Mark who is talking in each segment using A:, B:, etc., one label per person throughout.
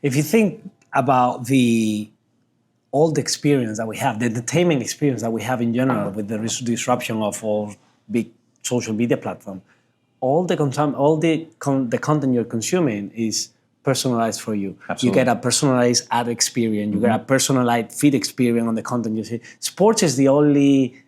A: If you think about all the experience that we have, the entertainment experience that we have in general with the disruption of all big social media platform, all the content you're consuming is personalized for you.
B: Absolutely.
A: You get a personalized ad experience. You get a personalized feed experience on the content you see. Sports is the only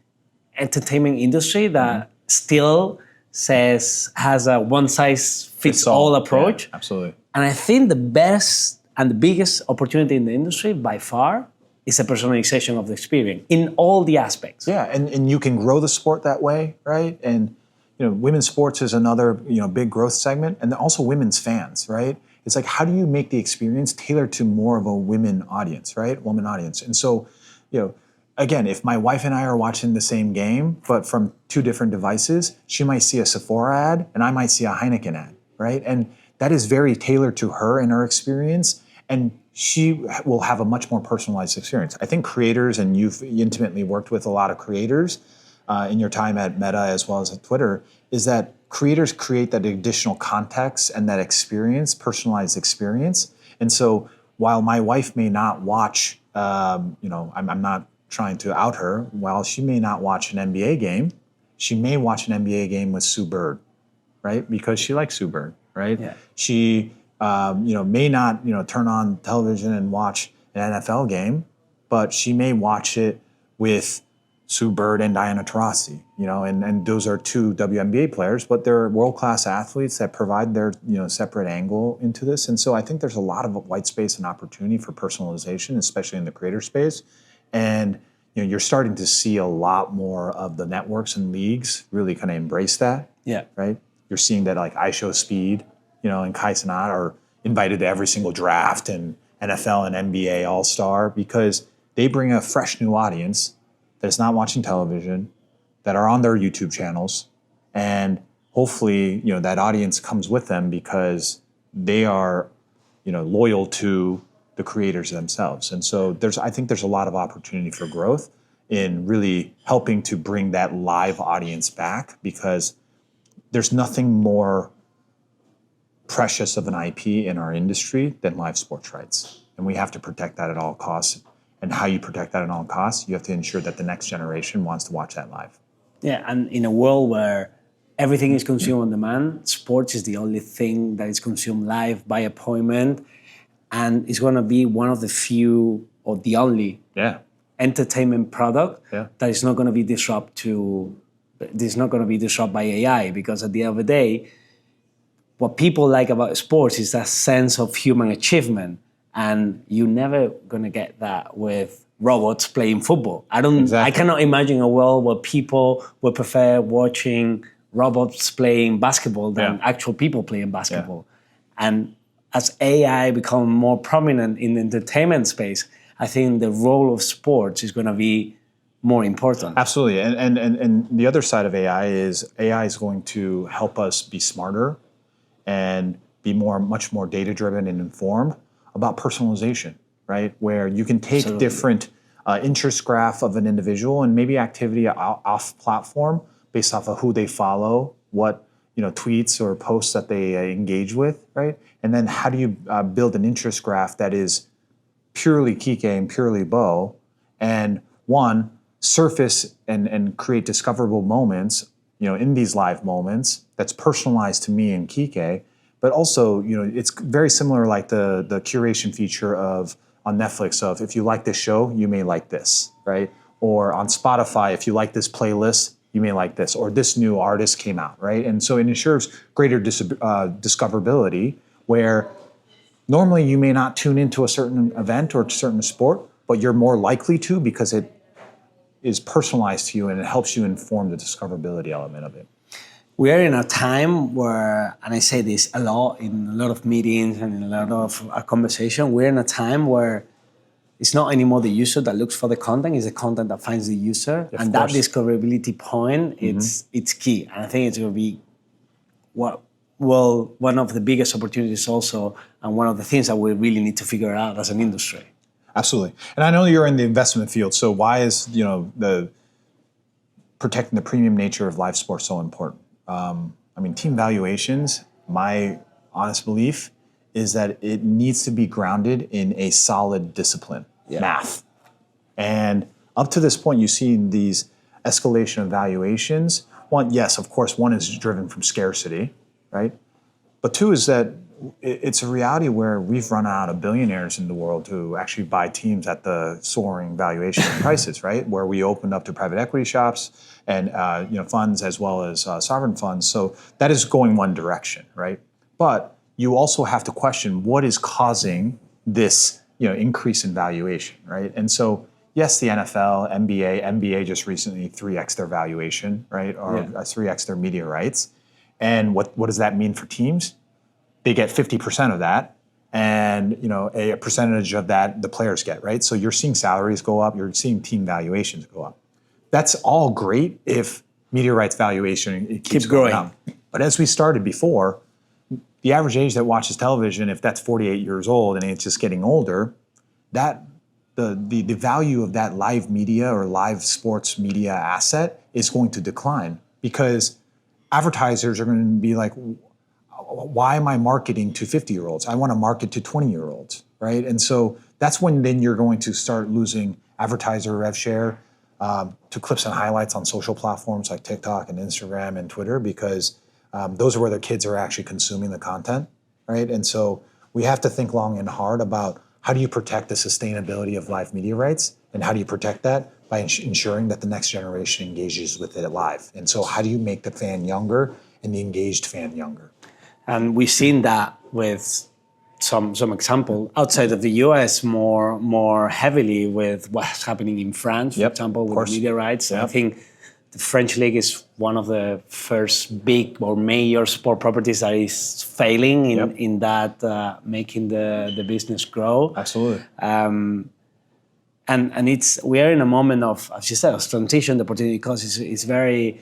A: entertainment industry that still has a one-size-fits-all approach.
B: Yeah, absolutely.
A: And I think the best and the biggest opportunity in the industry by far is the personalization of the experience in all the aspects.
B: Yeah, and you can grow the sport that way, right? And women's sports is another big growth segment, and also women's fans, right? It's like, how do you make the experience tailored to more of a women audience, right? Woman audience. And so, again, if my wife and I are watching the same game, but from two different devices, she might see a Sephora ad and I might see a Heineken ad, right? And that is very tailored to her and her experience, and she will have a much more personalized experience. I think creators, and you've intimately worked with a lot of creators in your time at Meta as well as at Twitter, is that creators create that additional context and that experience, personalized experience. And so while my wife may not watch, I'm not trying to out her, while she may not watch an NBA game, she may watch an NBA game with Sue Bird, right? Because she likes Sue Bird, right?
A: Yeah.
B: She may not turn on television and watch an NFL game, but she may watch it with Sue Bird and Diana Taurasi, and those are two WNBA players, but they're world-class athletes that provide their separate angle into this. And so I think there's a lot of white space and opportunity for personalization, especially in the creator space. And you're starting to see a lot more of the networks and leagues really kind of embrace that.
A: Yeah.
B: Right. You're seeing that like iShowSpeed, and Kai Cenat are invited to every single draft and NFL and NBA All-Star because they bring a fresh new audience that's not watching television, that are on their YouTube channels, and hopefully, that audience comes with them because they are, loyal to the creators themselves. And so I think there's a lot of opportunity for growth in really helping to bring that live audience back, because there's nothing more precious of an IP in our industry than live sports rights. And we have to protect that at all costs. And how you protect that at all costs, you have to ensure that the next generation wants to watch that live.
A: Yeah, and in a world where everything is consumed on demand, sports is the only thing that is consumed live by appointment, and it's going to be one of the few or the only entertainment product that is not going to be disrupted by AI, because at the end of the day, what people like about sports is that sense of human achievement. And you're never gonna get that with robots playing football. I cannot imagine a world where people would prefer watching robots playing basketball than actual people playing basketball. Yeah. And as AI become more prominent in the entertainment space, I think the role of sports is gonna be more important.
B: Absolutely, and the other side of AI is going to help us be smarter and be much more data-driven and informed about personalization, right? Where you can take different interest graph of an individual and maybe activity off platform based off of who they follow, what tweets or posts that they engage with, right? And then how do you build an interest graph that is purely Kike and purely Bo, and surface and create discoverable moments, in these live moments that's personalized to me and Kike. But also, it's very similar like the curation feature on Netflix of, if you like this show, you may like this, right? Or on Spotify, if you like this playlist, you may like this, or this new artist came out, right? And so it ensures greater discoverability, where normally you may not tune into a certain event or a certain sport, but you're more likely to because it is personalized to you and it helps you inform the discoverability element of it.
A: We are in a time where, and I say this a lot in a lot of meetings and in a lot of our conversation, we're in a time where it's not anymore the user that looks for the content, it's the content that finds the user. And that discoverability point, it's key. And I think it's going to be one of the biggest opportunities also, and one of the things that we really need to figure out as an industry.
B: Absolutely. And I know you're in the investment field, so why is the protecting the premium nature of live sports so important? Team valuations, my honest belief is that it needs to be grounded in a solid discipline, math. And up to this point, you've seen these escalation of valuations. One, yes, of course, one is driven from scarcity, right? But two is that it's a reality where we've run out of billionaires in the world to actually buy teams at the soaring valuation prices, right? Where we opened up to private equity shops and funds as well as sovereign funds. So that is going one direction, right? But you also have to question what is causing this increase in valuation, right? And so yes, the NFL, NBA just recently 3x their valuation, right? Or 3x their media rights. And what does that mean for teams? They get 50% of that, and a percentage of that the players get, right? So you're seeing salaries go up, you're seeing team valuations go up. That's all great if media rights valuation keeps going up. But as we started before, the average age that watches television, if that's 48 years old and it's just getting older, that the value of that live media or live sports media asset is going to decline because advertisers are going to be like, why am I marketing to 50-year-olds? I want to market to 20-year-olds, right? And so that's when then you're going to start losing advertiser rev share to clips and highlights on social platforms like TikTok and Instagram and Twitter because those are where the kids are actually consuming the content, right? And so we have to think long and hard about how do you protect the sustainability of live media rights and how do you protect that by ensuring that the next generation engages with it live. And so how do you make the fan younger and the engaged fan younger?
A: And we've seen that with some example outside of the US more heavily with what's happening in France, for example, with media rights. I think the French league is one of the first big or major sport properties that is failing in that making the business grow.
B: Absolutely.
A: And we are in a moment of, as you said, of transition. The opportunity cost is very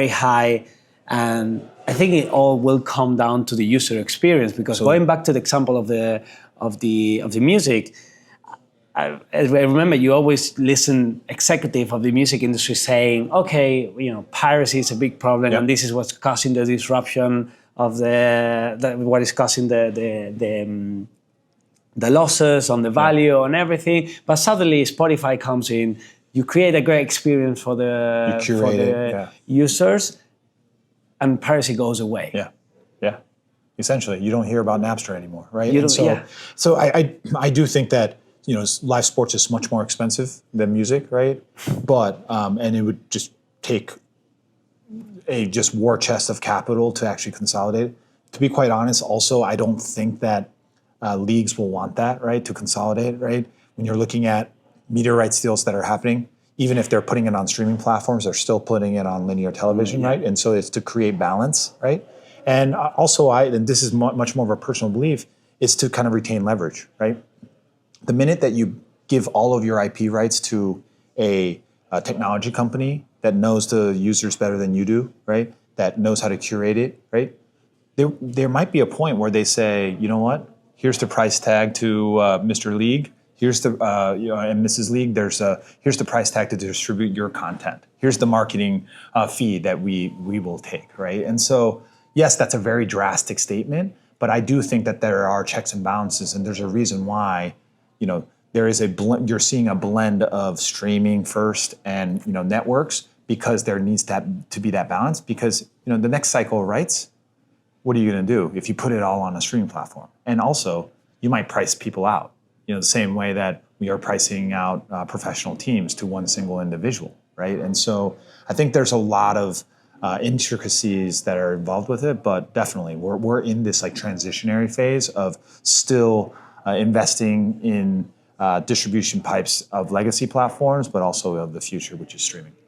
A: high. And I think it all will come down to the user experience because going back to the example of the music, I remember you always listen executive of the music industry saying, okay, piracy is a big problem and this is what's causing the disruption of what is causing the losses on the value and everything. But suddenly Spotify comes in, you create a great experience for the users. And piracy goes away.
B: Yeah. Essentially, you don't hear about Napster anymore, right? So I do think that live sports is much more expensive than music, right? But and it would just take a war chest of capital to actually consolidate. To be quite honest, also I don't think that leagues will want that, right? To consolidate, right? When you're looking at media rights deals that are happening. Even if they're putting it on streaming platforms, they're still putting it on linear television, right? And so it's to create balance, right? And also, and this is much more of a personal belief, is to kind of retain leverage, right? The minute that you give all of your IP rights to a technology company that knows the users better than you do, right? That knows how to curate it, right? There might be a point where they say, you know what? Here's the price tag to Mr. League. Here's the and Mrs. League. Here's the price tag to distribute your content. Here's the marketing fee that we will take, right? And so, yes, that's a very drastic statement, but I do think that there are checks and balances, and there's a reason why, there is you're seeing a blend of streaming first and networks because there needs to be that balance. Because the next cycle of rights, what are you going to do if you put it all on a streaming platform? And also, you might price people out. The same way that we are pricing out professional teams to one single individual, right? And so I think there's a lot of intricacies that are involved with it, but definitely we're in this transitionary phase of still investing in distribution pipes of legacy platforms, but also of the future, which is streaming.